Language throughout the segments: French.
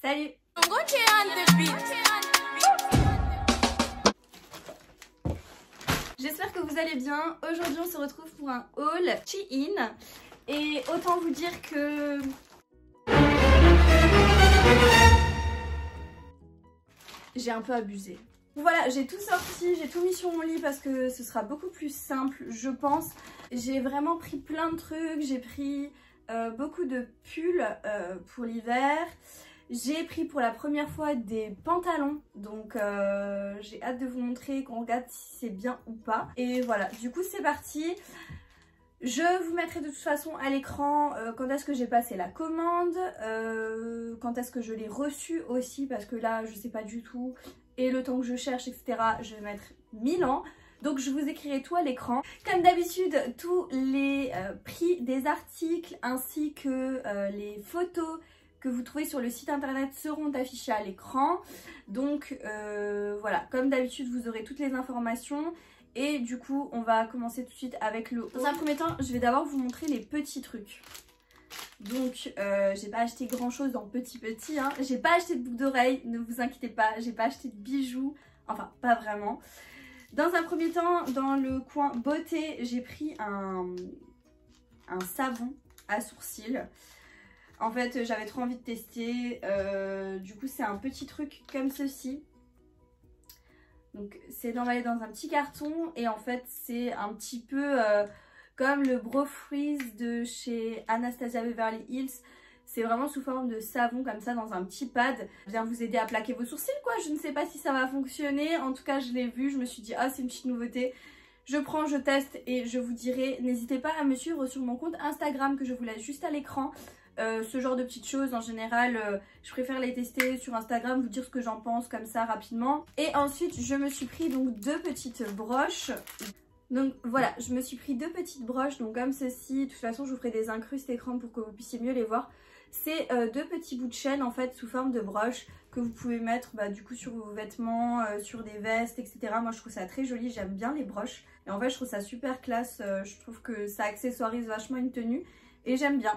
Salut. J'espère que vous allez bien. Aujourd'hui on se retrouve pour un haul Shein. Et autant vous dire que... j'ai un peu abusé. Voilà, j'ai tout sorti, j'ai tout mis sur mon lit parce que ce sera beaucoup plus simple, je pense. J'ai vraiment pris plein de trucs, j'ai pris beaucoup de pulls pour l'hiver. J'ai pris pour la première fois des pantalons, donc j'ai hâte de vous montrer, qu'on regarde si c'est bien ou pas. Et voilà, du coup c'est parti. Je vous mettrai de toute façon à l'écran quand est-ce que j'ai passé la commande, quand est-ce que je l'ai reçue aussi, parce que là je sais pas du tout, et le temps que je cherche, etc. je vais mettre 1000 ans. Donc je vous écrirai tout à l'écran. Comme d'habitude, tous les prix des articles ainsi que les photos que vous trouvez sur le site internet seront affichés à l'écran. Donc voilà, comme d'habitude vous aurez toutes les informations. Et du coup on va commencer tout de suite avec le haul. Dans un premier temps je vais d'abord vous montrer les petits trucs. Donc j'ai pas acheté grand chose dans petit hein. J'ai pas acheté de boucles d'oreilles, ne vous inquiétez pas. J'ai pas acheté de bijoux, enfin pas vraiment. Dans un premier temps, dans le coin beauté, j'ai pris un savon à sourcils. En fait j'avais trop envie de tester, du coup c'est un petit truc comme ceci. Donc c'est emballé dans un petit carton et en fait c'est un petit peu comme le Brow Freeze de chez Anastasia Beverly Hills. C'est vraiment sous forme de savon comme ça dans un petit pad. Ça vient vous aider à plaquer vos sourcils quoi. Je ne sais pas si ça va fonctionner. En tout cas je l'ai vu, je me suis dit ah c'est une petite nouveauté. Je prends, je teste et je vous dirai. N'hésitez pas à me suivre sur mon compte Instagram que je vous laisse juste à l'écran. Ce genre de petites choses en général je préfère les tester sur Instagram, vous dire ce que j'en pense comme ça rapidement. Et ensuite je me suis pris donc deux petites broches. Donc voilà, je me suis pris deux petites broches donc comme ceci. De toute façon je vous ferai des incrustes écran pour que vous puissiez mieux les voir. C'est deux petits bouts de chaîne en fait sous forme de broche que vous pouvez mettre du coup sur vos vêtements, sur des vestes, etc. Moi je trouve ça très joli, j'aime bien les broches. Et en fait je trouve ça super classe, je trouve que ça accessoirise vachement une tenue et j'aime bien.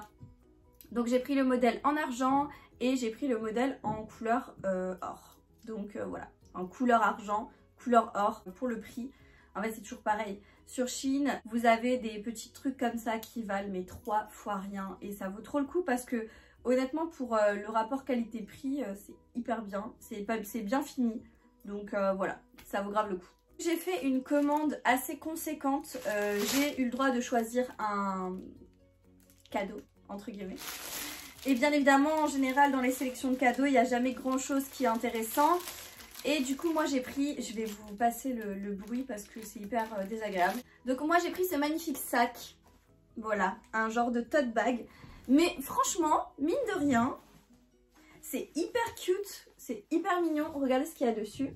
Donc j'ai pris le modèle en argent et j'ai pris le modèle en couleur or. Donc voilà, en couleur argent, couleur or pour le prix. En fait c'est toujours pareil. Sur Shein, vous avez des petits trucs comme ça qui valent mais 3 fois rien. Et ça vaut trop le coup parce que honnêtement pour le rapport qualité-prix c'est hyper bien. C'est bien fini. Donc voilà, ça vaut grave le coup. J'ai fait une commande assez conséquente. J'ai eu le droit de choisir un cadeau entre guillemets. Et bien évidemment en général dans les sélections de cadeaux il n'y a jamais grand chose qui est intéressant. Et du coup moi j'ai pris, je vais vous passer le bruit parce que c'est hyper désagréable. Donc moi j'ai pris ce magnifique sac. Voilà, un genre de tote bag. Mais franchement, mine de rien, c'est hyper cute, c'est hyper mignon. Regardez ce qu'il y a dessus.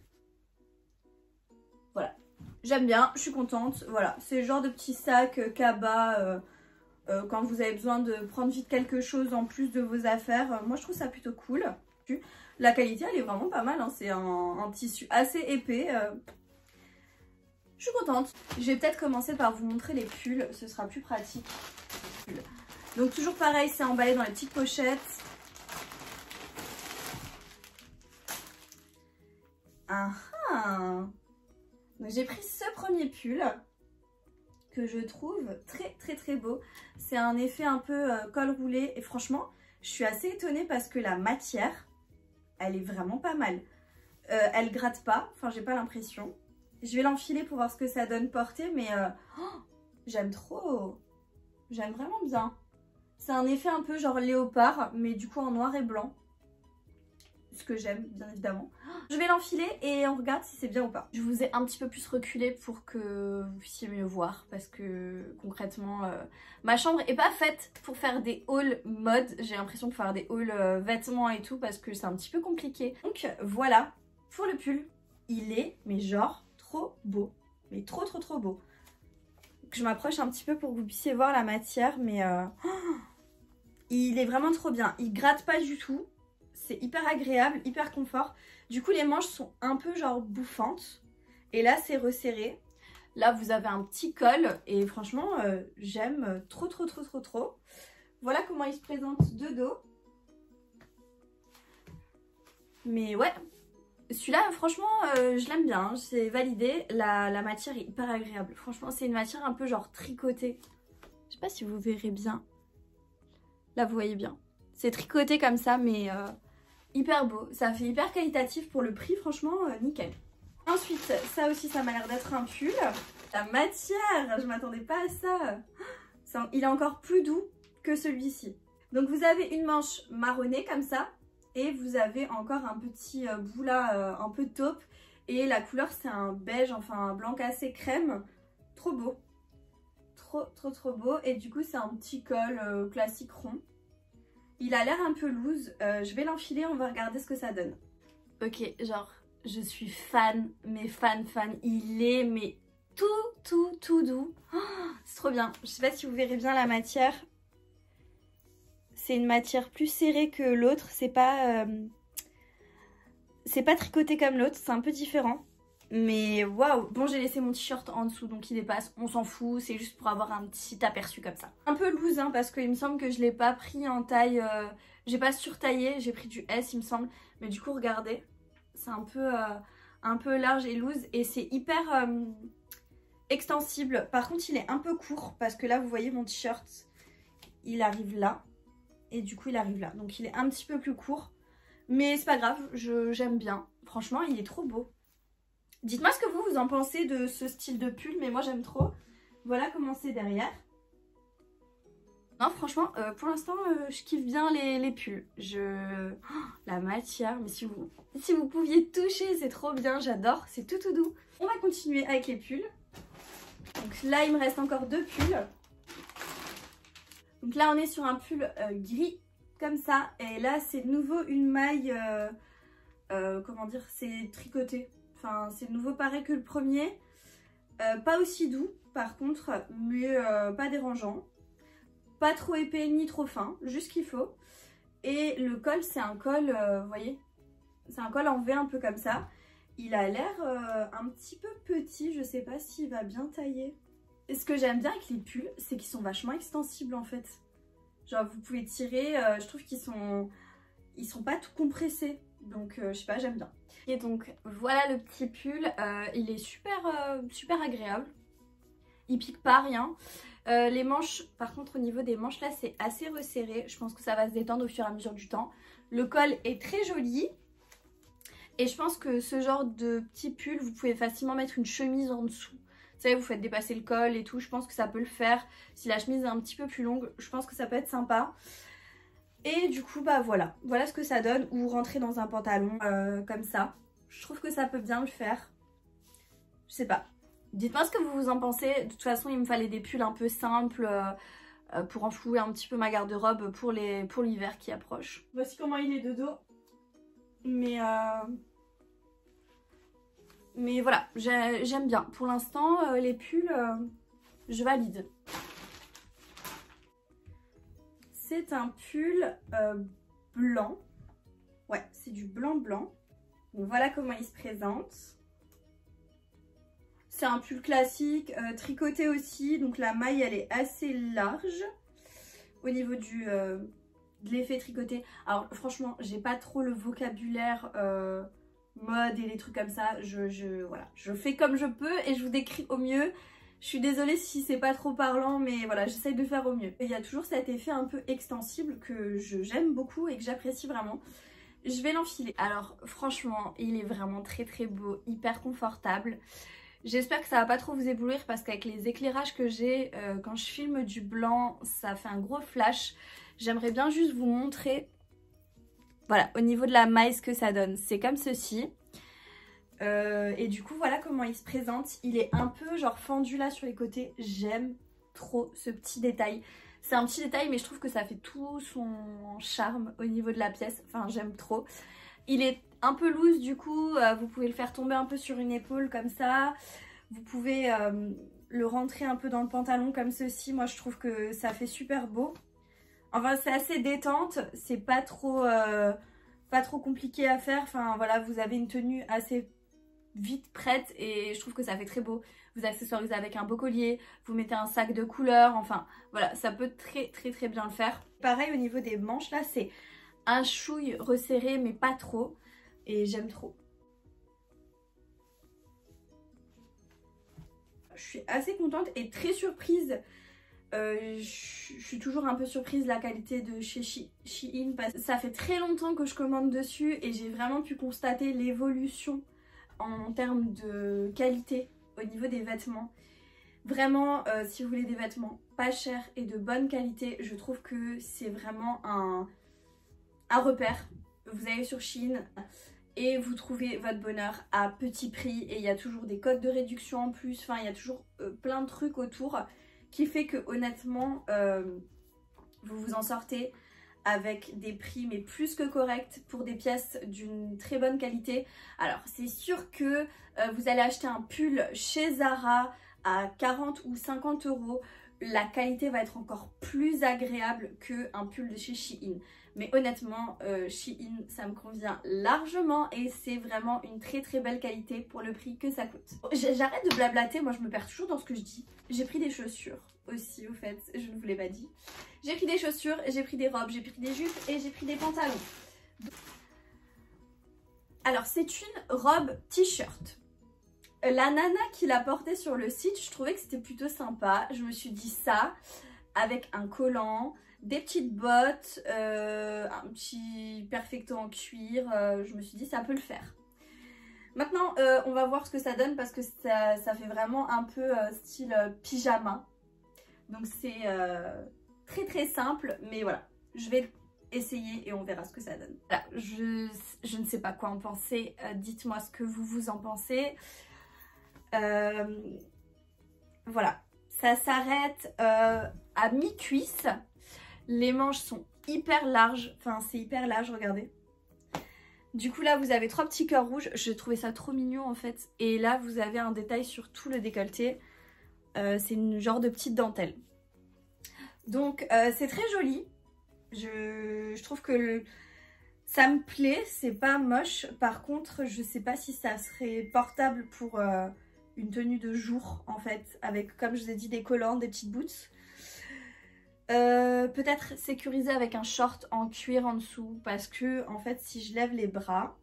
Voilà, j'aime bien, je suis contente. Voilà, c'est le genre de petit sac cabas quand vous avez besoin de prendre vite quelque chose en plus de vos affaires. Moi je trouve ça plutôt cool. La qualité elle est vraiment pas mal, hein. C'est un tissu assez épais. Je suis contente. Je vais peut-être commencer par vous montrer les pulls, ce sera plus pratique. Donc toujours pareil, c'est emballé dans les petites pochettes. Ah ah. Donc j'ai pris ce premier pull que je trouve très beau. C'est un effet un peu col roulé et franchement je suis assez étonnée parce que la matière elle est vraiment pas mal. Elle gratte pas, enfin j'ai pas l'impression. Je vais l'enfiler pour voir ce que ça donne portée mais j'aime trop. J'aime vraiment bien. C'est un effet un peu genre léopard mais du coup en noir et blanc. Ce que j'aime bien évidemment. Je vais l'enfiler et on regarde si c'est bien ou pas. Je vous ai un petit peu plus reculé pour que vous puissiez mieux voir parce que concrètement ma chambre est pas faite pour faire des hauls mode. J'ai l'impression de faire des hauls vêtements et tout parce que c'est un petit peu compliqué. Donc voilà pour le pull. Il est mais genre trop beau. Mais trop beau. Donc, je m'approche un petit peu pour que vous puissiez voir la matière mais il est vraiment trop bien. Il gratte pas du tout. C'est hyper agréable, hyper confort. Du coup les manches sont un peu genre bouffantes. Et là c'est resserré. Là vous avez un petit col. Et franchement j'aime trop. Voilà comment il se présente de dos. Mais ouais, celui-là franchement je l'aime bien, c'est validé. La matière est hyper agréable. Franchement c'est une matière un peu genre tricotée. Je sais pas si vous verrez bien. Là vous voyez bien. C'est tricoté comme ça mais hyper beau. Ça fait hyper qualitatif pour le prix, franchement nickel. Ensuite ça aussi ça m'a l'air d'être un pull. La matière, je m'attendais pas à ça. Il est encore plus doux que celui-ci. Donc vous avez une manche marronnée comme ça. Et vous avez encore un petit bout là, un peu taupe. Et la couleur c'est un beige, enfin un blanc cassé crème. Trop beau. Trop beau. Et du coup c'est un petit col classique rond. Il a l'air un peu loose. Je vais l'enfiler, on va regarder ce que ça donne. Ok, genre je suis fan, mais fan. Il est mais tout doux. Oh, c'est trop bien. Je sais pas si vous verrez bien la matière. C'est une matière plus serrée que l'autre. C'est pas tricoté comme l'autre. C'est un peu différent. Mais waouh. Bon, j'ai laissé mon t-shirt en dessous, donc il dépasse. On s'en fout. C'est juste pour avoir un petit aperçu comme ça. Un peu loose, hein, parce qu'il me semble que je l'ai pas pris en taille. J'ai pas surtaillé. J'ai pris du S, il me semble. Mais du coup, regardez. C'est un peu large et loose. Et c'est hyper extensible. Par contre, il est un peu court. Parce que là, vous voyez mon t-shirt. Il arrive là. Et du coup il arrive là, donc il est un petit peu plus court, mais c'est pas grave, j'aime bien. Franchement il est trop beau. Dites-moi ce que vous en pensez de ce style de pull, mais moi j'aime trop. Voilà comment c'est derrière. Non franchement pour l'instant je kiffe bien les pulls. La matière, mais si vous pouviez toucher, c'est trop bien, j'adore, c'est tout doux. On va continuer avec les pulls. Donc là il me reste encore 2 pulls. Donc là on est sur un pull gris comme ça, et là c'est de nouveau une maille, comment dire, c'est tricoté. Enfin c'est de nouveau pareil que le premier, pas aussi doux par contre, mais pas dérangeant. Pas trop épais ni trop fin, juste ce qu'il faut. Et le col c'est un col, vous voyez, c'est un col en V un peu comme ça. Il a l'air un petit peu petit, je sais pas s'il va bien tailler. Et ce que j'aime bien avec les pulls, c'est qu'ils sont vachement extensibles en fait. Genre vous pouvez tirer, je trouve qu'ils sont pas tout compressés. Donc je sais pas, j'aime bien. Et donc voilà le petit pull, il est super agréable. Il pique pas rien. Les manches, par contre au niveau des manches là c'est assez resserré. Je pense que ça va se détendre au fur et à mesure du temps. Le col est très joli. Et je pense que ce genre de petit pull, vous pouvez facilement mettre une chemise en dessous. Vous savez, vous faites dépasser le col et tout, je pense que ça peut le faire. Si la chemise est un petit peu plus longue, je pense que ça peut être sympa. Et du coup, bah voilà ce que ça donne. Ou rentrer dans un pantalon comme ça. Je trouve que ça peut bien le faire. Je sais pas. Dites-moi ce que vous en pensez. De toute façon, il me fallait des pulls un peu simples pour enflouer un petit peu ma garde-robe pour l'hiver qui approche. Voici comment il est de dos. Mais voilà, j'aime bien. Pour l'instant, les pulls, je valide. C'est un pull blanc. Ouais, c'est du blanc. Donc voilà comment il se présente. C'est un pull classique, tricoté aussi. Donc la maille, elle est assez large au niveau de l'effet tricoté. Alors franchement, j'ai pas trop le vocabulaire mode et les trucs comme ça. Voilà, je fais comme je peux et je vous décris au mieux. Je suis désolée si c'est pas trop parlant, mais voilà, j'essaye de faire au mieux. Il y a toujours cet effet un peu extensible que j'aime beaucoup et que j'apprécie vraiment. Je vais l'enfiler. Alors franchement, il est vraiment très beau, hyper confortable. J'espère que ça va pas trop vous éblouir parce qu'avec les éclairages que j'ai, quand je filme du blanc, ça fait un gros flash. J'aimerais bien juste vous montrer, voilà, au niveau de la maille ce que ça donne. C'est comme ceci. Et du coup, voilà comment il se présente. Il est un peu genre fendu là sur les côtés. J'aime trop ce petit détail. C'est un petit détail, mais je trouve que ça fait tout son charme au niveau de la pièce. Enfin, j'aime trop. Il est un peu loose du coup, vous pouvez le faire tomber un peu sur une épaule comme ça. Vous pouvez le rentrer un peu dans le pantalon comme ceci. Moi je trouve que ça fait super beau. Enfin c'est assez détente, c'est pas trop compliqué à faire. Enfin voilà, vous avez une tenue assez vite prête et je trouve que ça fait très beau. Vous accessoirisez avec un beau collier, vous mettez un sac de couleur, enfin voilà, ça peut très bien le faire. Pareil au niveau des manches là, c'est un chouille resserré mais pas trop. et j'aime trop. Je suis assez contente et très surprise. Je suis toujours un peu surprise de la qualité de chez Shein parce que ça fait très longtemps que je commande dessus et j'ai vraiment pu constater l'évolution en termes de qualité au niveau des vêtements. Vraiment, si vous voulez des vêtements pas chers et de bonne qualité, je trouve que c'est vraiment un repère. Vous allez sur Shein et vous trouvez votre bonheur à petit prix et il y a toujours des codes de réduction en plus, enfin il y a toujours plein de trucs autour qui fait que honnêtement vous vous en sortez avec des prix mais plus que corrects pour des pièces d'une très bonne qualité. Alors c'est sûr que vous allez acheter un pull chez Zara à 40 ou 50 euros, la qualité va être encore plus agréable qu'un pull de chez Shein. Mais honnêtement, Shein, ça me convient largement et c'est vraiment une très très belle qualité pour le prix que ça coûte. J'arrête de blablater, moi je me perds toujours dans ce que je dis. J'ai pris des chaussures aussi, au fait, je ne vous l'ai pas dit. J'ai pris des chaussures, j'ai pris des robes, j'ai pris des jupes et j'ai pris des pantalons. Alors c'est une robe t-shirt. La nana qui l'a portée sur le site, je trouvais que c'était plutôt sympa. Je me suis dit ça, avec un collant, des petites bottes, un petit perfecto en cuir. Je me suis dit ça peut le faire. Maintenant, on va voir ce que ça donne parce que ça fait vraiment un peu style pyjama. Donc c'est très très simple, mais voilà, je vais essayer et on verra ce que ça donne. Voilà, je ne sais pas quoi en penser, dites-moi ce que vous en pensez. Voilà, ça s'arrête à mi-cuisse. Les manches sont hyper larges, enfin c'est hyper large, regardez. Du coup là vous avez 3 petits cœurs rouges, je trouvais ça trop mignon en fait. Et là vous avez un détail sur tout le décolleté, c'est une genre de petite dentelle. Donc c'est très joli, je trouve que ça me plaît, c'est pas moche. Par contre je sais pas si ça serait portable pour une tenue de jour en fait, avec comme je vous ai dit des collants, des petites boots. Peut-être sécurisé avec un short en cuir en dessous parce que en fait si je lève les bras,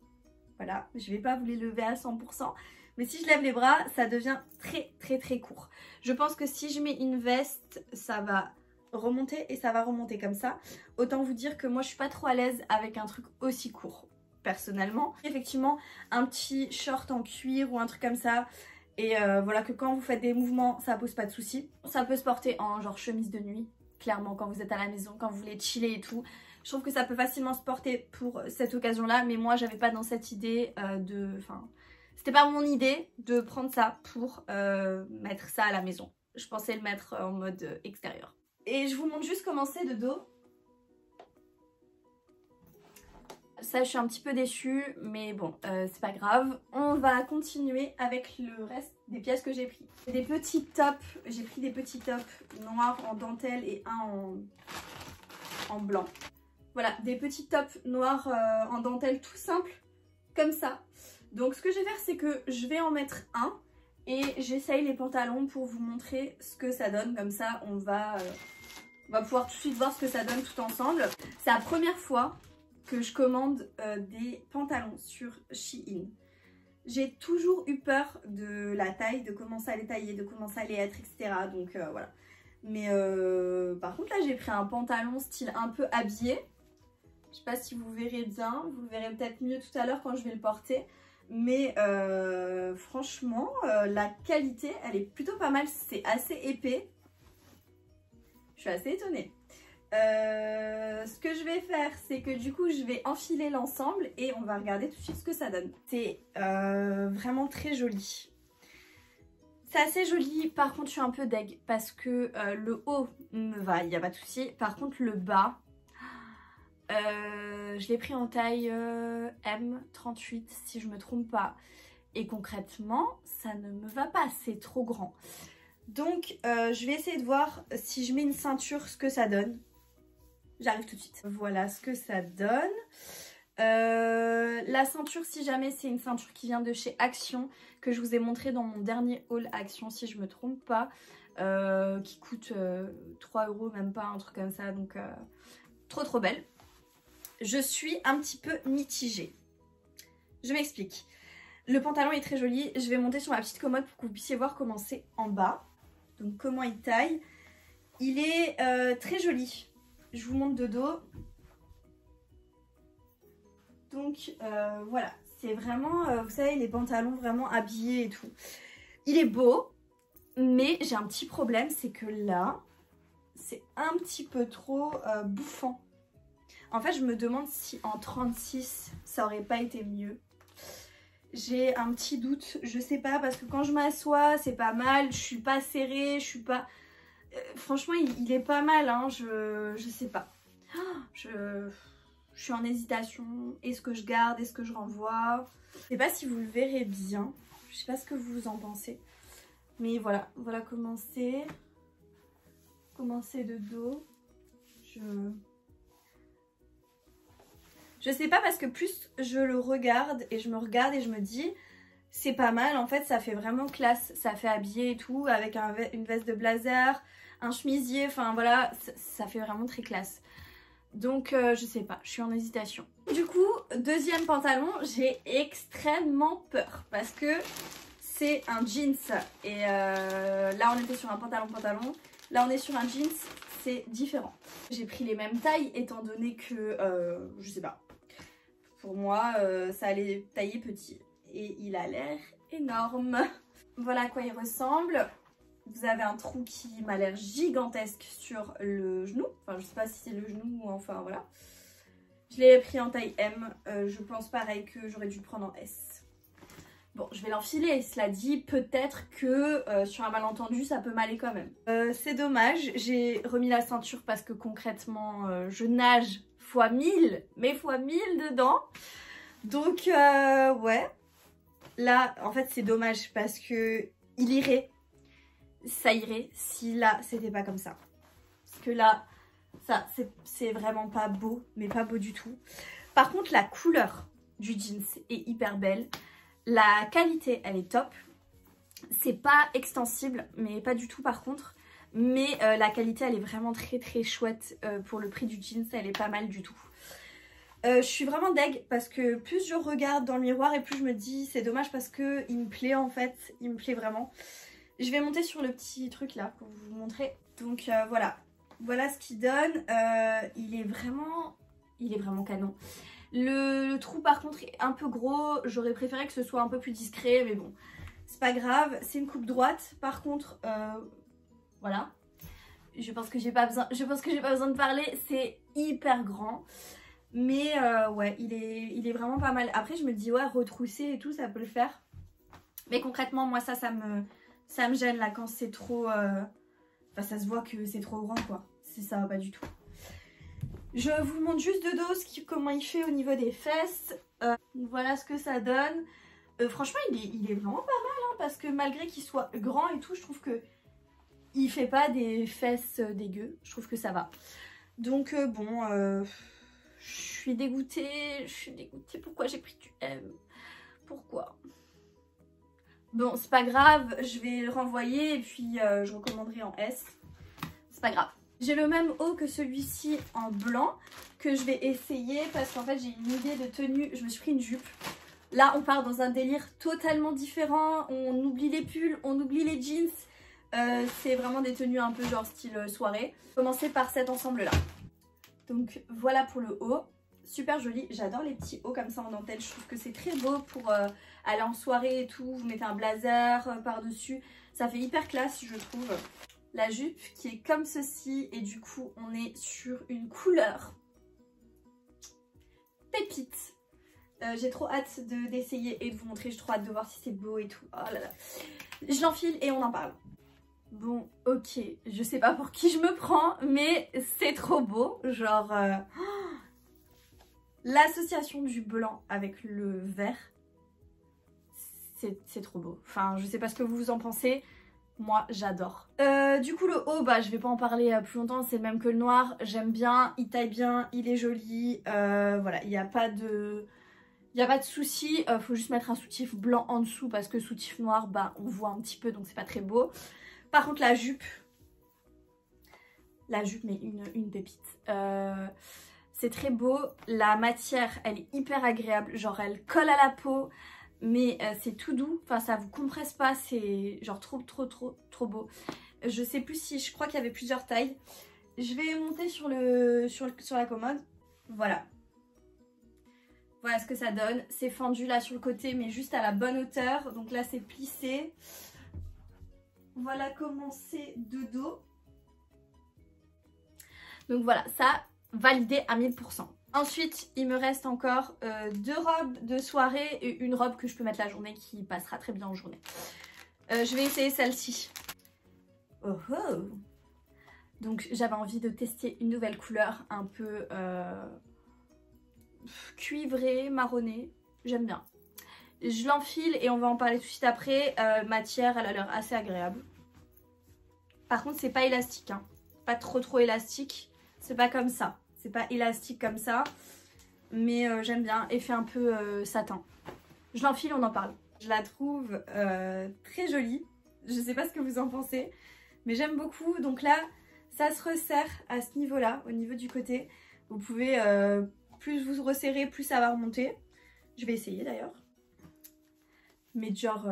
voilà, je vais pas vous les lever à 100%, mais si je lève les bras ça devient très très très court. Je pense que si je mets une veste ça va remonter et ça va remonter comme ça. Autant vous dire que moi je suis pas trop à l'aise avec un truc aussi court personnellement. Effectivement un petit short en cuir ou un truc comme ça. Et voilà que quand vous faites des mouvements, ça pose pas de soucis. Ça peut se porter en genre chemise de nuit, clairement quand vous êtes à la maison, quand vous voulez chiller et tout. Je trouve que ça peut facilement se porter pour cette occasion-là, mais moi j'avais pas dans cette idée Enfin, c'était pas mon idée de prendre ça pour mettre ça à la maison. Je pensais le mettre en mode extérieur. Et je vous montre juste comment c'est de dos. Ça je suis un petit peu déçue mais bon c'est pas grave. On va continuer avec le reste des pièces que j'ai pris. Des petits tops, j'ai pris des petits tops noirs en dentelle et un en blanc. Voilà, des petits tops noirs en dentelle tout simple comme ça. Donc ce que je vais faire c'est que je vais en mettre un et j'essaye les pantalons pour vous montrer ce que ça donne. Comme ça on va pouvoir tout de suite voir ce que ça donne tout ensemble. C'est la première fois que je commande des pantalons sur Shein. J'ai toujours eu peur de la taille, de comment ça allait tailler, de comment ça allait être, etc. Donc voilà. Mais par contre là j'ai pris un pantalon style un peu habillé. Je sais pas si vous verrez bien, vous le verrez peut-être mieux tout à l'heure quand je vais le porter. Mais franchement la qualité elle est plutôt pas mal, c'est assez épais. Je suis assez étonnée. Ce que je vais faire c'est que du coup je vais enfiler l'ensemble et on va regarder tout de suite ce que ça donne. C'est vraiment très joli. C'est assez joli, par contre je suis un peu deg parce que le haut me va, il n'y a pas de souci. Par contre le bas, je l'ai pris en taille M38 si je me trompe pas. Et concrètement ça ne me va pas, c'est trop grand. Donc je vais essayer de voir si je mets une ceinture ce que ça donne. J'arrive tout de suite. Voilà ce que ça donne. La ceinture, si jamais c'est une ceinture qui vient de chez Action, que je vous ai montré dans mon dernier haul Action si je me trompe pas, qui coûte 3 € même pas, un truc comme ça, donc trop belle. Je suis un petit peu mitigée. Je m'explique. Le pantalon est très joli. Je vais monter sur ma petite commode pour que vous puissiez voir comment c'est en bas. Donc comment il taille. Il est très joli. Je vous montre de dos. Donc voilà. C'est vraiment, vous savez, les pantalons vraiment habillés et tout. Il est beau. Mais j'ai un petit problème. C'est que là, c'est un petit peu trop bouffant. En fait, je me demande si en 36, ça aurait pas été mieux. J'ai un petit doute, je sais pas, parce que quand je m'assois, c'est pas mal, je suis pas serrée, je suis pas... franchement, il est pas mal, hein, je sais pas. Je suis en hésitation, est-ce que je garde, est-ce que je renvoie? Je sais pas si vous le verrez bien, je sais pas ce que vous en pensez. Mais voilà, voilà comment c'est. Comment c'est de dos. Je sais pas parce que plus je le regarde et je me regarde et je me dis c'est pas mal en fait, ça fait vraiment classe, ça fait habillé et tout avec une veste de blazer, un chemisier, enfin voilà, ça fait vraiment très classe. Donc je sais pas, je suis en hésitation. Du coup, deuxième pantalon, j'ai extrêmement peur parce que c'est un jeans et là on était sur un pantalon, là on est sur un jeans, c'est différent. J'ai pris les mêmes tailles étant donné que, je sais pas, pour moi ça allait tailler petit et il a l'air énorme. Voilà à quoi il ressemble. Vous avez un trou qui m'a l'air gigantesque sur le genou. Enfin je sais pas si c'est le genou ou enfin voilà. Je l'ai pris en taille M. Je pense pareil que j'aurais dû le prendre en S. Bon, je vais l'enfiler, cela dit, peut-être que sur un malentendu, ça peut m'aller quand même. C'est dommage, j'ai remis la ceinture parce que concrètement, je nage fois 1000, mais fois 1000 dedans. Donc, ouais. Là, en fait, c'est dommage parce que il irait, ça irait si là, c'était pas comme ça. Parce que là, ça, c'est vraiment pas beau, mais pas beau du tout. Par contre, la couleur du jeans est hyper belle. La qualité, elle est top. C'est pas extensible, mais pas du tout par contre. Mais la qualité, elle est vraiment très très chouette pour le prix du jeans. Elle est pas mal du tout. Je suis vraiment deg parce que plus je regarde dans le miroir et plus je me dis c'est dommage parce que il me plaît en fait. Il me plaît vraiment. Je vais monter sur le petit truc là pour vous montrer. Donc voilà. Voilà ce qu'il donne. Il est vraiment canon. Le trou par contre est un peu gros, j'aurais préféré que ce soit un peu plus discret mais bon, c'est pas grave. C'est une coupe droite, par contre, voilà. Je pense que j'ai pas besoin de parler, c'est hyper grand. Mais ouais, il est vraiment pas mal. Après je me dis ouais, retrousser et tout, ça peut le faire. Mais concrètement, moi ça me gêne là quand c'est trop... Enfin ça se voit que c'est trop grand quoi, ça va pas du tout. Je vous montre juste de dos comment il fait au niveau des fesses. Voilà ce que ça donne. Franchement, il est vraiment pas mal hein, parce que malgré qu'il soit grand et tout, je trouve que il fait pas des fesses dégueu. Je trouve que ça va. Donc bon, je suis dégoûtée. Pourquoi j'ai pris du M? Pourquoi? Bon, c'est pas grave. Je vais le renvoyer et puis je recommanderai en S. C'est pas grave. J'ai le même haut que celui-ci en blanc que je vais essayer parce qu'en fait j'ai une idée de tenue. Je me suis pris une jupe. Là on part dans un délire totalement différent. On oublie les pulls, on oublie les jeans. C'est vraiment des tenues un peu genre style soirée. Commencer par cet ensemble là. Donc voilà pour le haut. Super joli. J'adore les petits hauts comme ça en dentelle. Je trouve que c'est très beau pour aller en soirée et tout. Vous mettez un blazer par-dessus. Ça fait hyper classe je trouve. La jupe qui est comme ceci et du coup on est sur une couleur pépite. J'ai trop hâte d'essayer et de vous montrer, j'ai trop hâte de voir si c'est beau et tout. Oh là là. Je l'enfile et on en parle. Bon ok, je sais pas pour qui je me prends mais c'est trop beau. Genre l'association du blanc avec le vert, c'est trop beau. Enfin je sais pas ce que vous en pensez. Moi j'adore. Du coup le haut, bah je vais pas en parler plus longtemps, c'est le même que le noir. J'aime bien, il taille bien, il est joli. Voilà, il n'y a pas de souci. Faut juste mettre un soutif blanc en dessous parce que soutif noir, bah on voit un petit peu donc c'est pas très beau. Par contre la jupe mais une pépite. C'est très beau, la matière elle est hyper agréable, genre elle colle à la peau, mais c'est tout doux, enfin ça vous compresse pas, c'est genre trop beau. Je sais plus si, je crois qu'il y avait plusieurs tailles. Je vais monter sur la commode, voilà. Voilà ce que ça donne, c'est fendu là sur le côté mais juste à la bonne hauteur, donc là c'est plissé. Voilà comment c'est de dos. Donc voilà, ça validé à 1000%. Ensuite, il me reste encore 2 robes de soirée et une robe que je peux mettre la journée qui passera très bien en journée. Je vais essayer celle-ci. Oh oh. Donc j'avais envie de tester une nouvelle couleur un peu cuivrée, marronnée. J'aime bien. Je l'enfile et on va en parler tout de suite après. Matière, elle a l'air assez agréable. Par contre, c'est pas élastique, hein. Pas trop élastique. C'est pas comme ça. C'est pas élastique comme ça. Mais j'aime bien. Effet un peu satin. Je l'enfile, on en parle. Je la trouve très jolie. Je sais pas ce que vous en pensez. Mais j'aime beaucoup. Donc là, ça se resserre à ce niveau-là, au niveau du côté. Vous pouvez, plus vous resserrer, plus ça va remonter. Je vais essayer d'ailleurs. Mais genre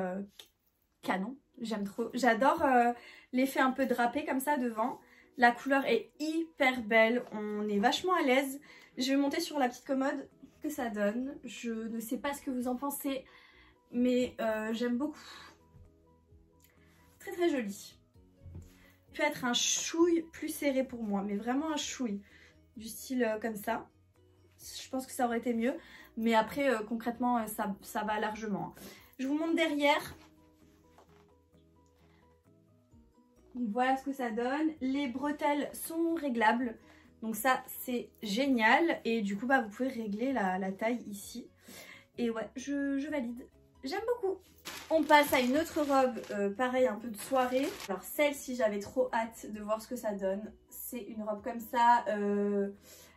canon. J'aime trop. J'adore l'effet un peu drapé comme ça devant. La couleur est hyper belle. On est vachement à l'aise. Je vais monter sur la petite commode que ça donne. Je ne sais pas ce que vous en pensez. Mais j'aime beaucoup. Très joli. Peut être un chouille plus serré pour moi. Mais vraiment un chouille. Du style comme ça. Je pense que ça aurait été mieux. Mais après concrètement ça va largement. Je vous montre derrière. Donc voilà ce que ça donne. Les bretelles sont réglables. Donc ça c'est génial. Et du coup bah, vous pouvez régler la taille ici. Et ouais, je valide. J'aime beaucoup. On passe à une autre robe, pareil un peu de soirée. Alors celle-ci j'avais trop hâte de voir ce que ça donne. C'est une robe comme ça,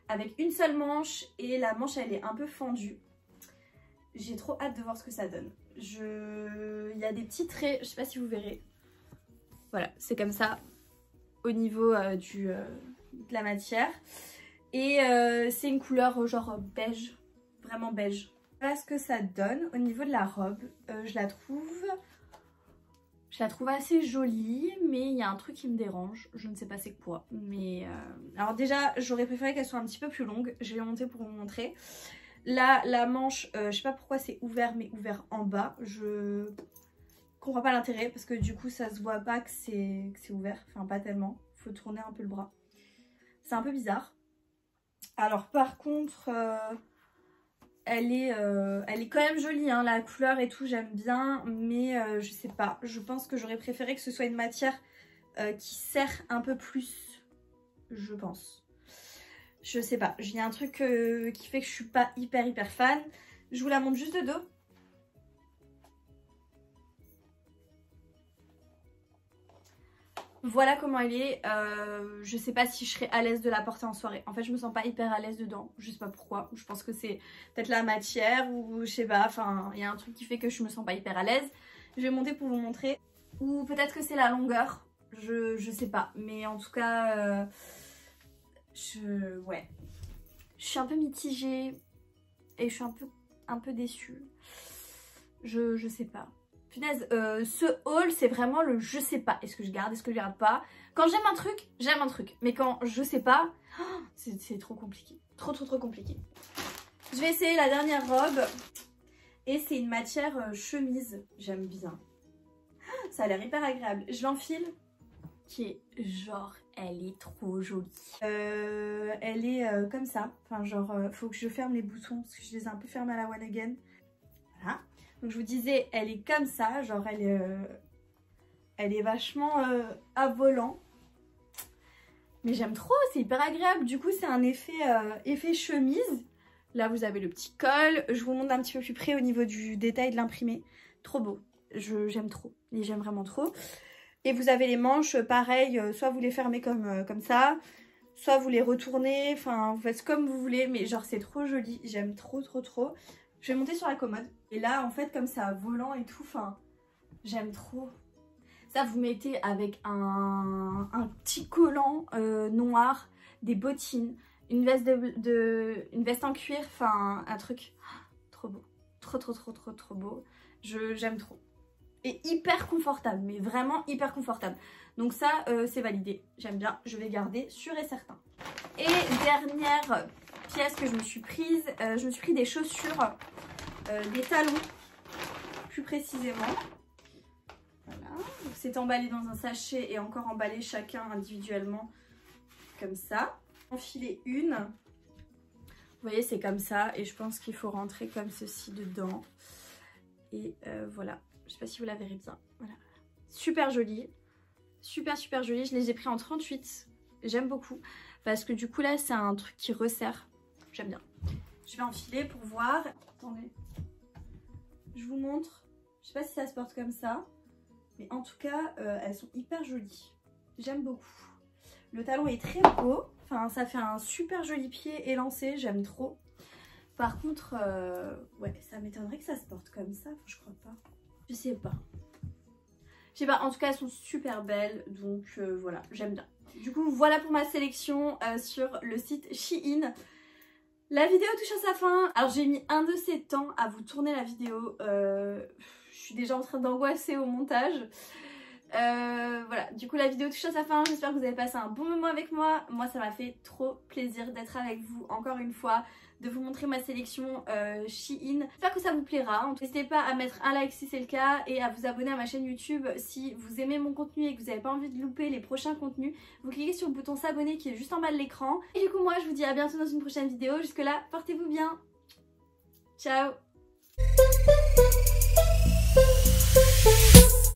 avec une seule manche. Et la manche elle est un peu fendue. J'ai trop hâte de voir ce que ça donne. Il y a des petits traits, je sais pas si vous verrez. Voilà, c'est comme ça au niveau de la matière. Et c'est une couleur genre beige, vraiment beige. Voilà ce que ça donne au niveau de la robe. Je la trouve assez jolie, mais il y a un truc qui me dérange. Je ne sais pas c'est quoi. Mais alors déjà, j'aurais préféré qu'elle soit un petit peu plus longue. Je vais monter pour vous montrer. Là, la manche, je sais pas pourquoi c'est ouvert, mais ouvert en bas. Je comprends pas l'intérêt parce que du coup ça se voit pas que c'est ouvert, enfin pas tellement, faut tourner un peu le bras, c'est un peu bizarre. Alors par contre elle est quand même jolie hein, la couleur et tout j'aime bien, mais je sais pas, je pense que j'aurais préféré que ce soit une matière qui serre un peu plus, je pense. Je sais pas, il y a un truc qui fait que je suis pas hyper fan. Je vous la montre juste de dos. Voilà comment elle est. Je sais pas si je serais à l'aise de la porter en soirée. En fait, je me sens pas hyper à l'aise dedans. Je sais pas pourquoi. Je pense que c'est peut-être la matière ou je sais pas. Enfin, il y a un truc qui fait que je me sens pas hyper à l'aise. Je vais monter pour vous montrer. Ou peut-être que c'est la longueur. Je sais pas. Mais en tout cas, ouais. Je suis un peu mitigée. Et je suis un peu déçue. Je sais pas. Punaise, ce haul c'est vraiment le je sais pas. Est-ce que je garde, est-ce que je garde pas. Quand j'aime un truc. Mais quand je sais pas, c'est trop compliqué. Trop compliqué. Je vais essayer la dernière robe. Et c'est une matière chemise. J'aime bien. Ça a l'air hyper agréable. Je l'enfile. Qui est genre, elle est trop jolie. Elle est comme ça. Enfin genre, faut que je ferme les boutons parce que je les ai un peu fermés à la one again. Voilà. Donc je vous disais, elle est comme ça, genre elle est vachement à volant. Mais j'aime trop, c'est hyper agréable. Du coup c'est un effet chemise. Là vous avez le petit col. Je vous montre un petit peu plus près au niveau du détail de l'imprimé. Trop beau, j'aime trop. Et j'aime vraiment trop. Et vous avez les manches, pareil, soit vous les fermez comme ça, soit vous les retournez. Enfin vous faites comme vous voulez, mais genre c'est trop joli. J'aime trop. Je vais monter sur la commode. Et là, en fait, comme c'est à volant et tout, enfin, j'aime trop. Ça, vous mettez avec un petit collant noir, des bottines. une veste une veste en cuir, enfin un truc trop beau, trop beau. J'aime trop. Et hyper confortable, mais vraiment hyper confortable. Donc ça, c'est validé. J'aime bien, je vais garder sûr et certain. Et dernière pièce que je me suis prise, je me suis pris des chaussures, des talons, plus précisément. Voilà, donc c'est emballé dans un sachet et encore emballé chacun individuellement, comme ça. Enfiler une. Vous voyez, c'est comme ça et je pense qu'il faut rentrer comme ceci dedans. Et voilà, je sais pas si vous la verrez bien. Voilà. Super jolie, super jolie. Je les ai pris en 38. J'aime beaucoup parce que du coup là c'est un truc qui resserre. J'aime bien. Je vais enfiler pour voir. Attendez, je vous montre. Je sais pas si ça se porte comme ça, mais en tout cas elles sont hyper jolies. J'aime beaucoup. Le talon est très beau. Enfin, ça fait un super joli pied élancé. J'aime trop. Par contre, ouais, ça m'étonnerait que ça se porte comme ça. Enfin, je crois pas. Je sais pas. Je sais pas. En tout cas, elles sont super belles. Donc voilà, j'aime bien. Du coup, voilà pour ma sélection sur le site Shein. La vidéo touche à sa fin. Alors, j'ai mis un de ces temps à vous tourner la vidéo. Je suis déjà en train d'angoisser au montage. Voilà, du coup la vidéo touche à sa fin, j'espère que vous avez passé un bon moment avec moi. Moi ça m'a fait trop plaisir d'être avec vous encore une fois, de vous montrer ma sélection Shein. J'espère que ça vous plaira. N'hésitez pas à mettre un like si c'est le cas et à vous abonner à ma chaîne YouTube si vous aimez mon contenu et que vous n'avez pas envie de louper les prochains contenus. Vous cliquez sur le bouton s'abonner qui est juste en bas de l'écran. Et du coup moi je vous dis à bientôt dans une prochaine vidéo. Jusque là, portez-vous bien. Ciao.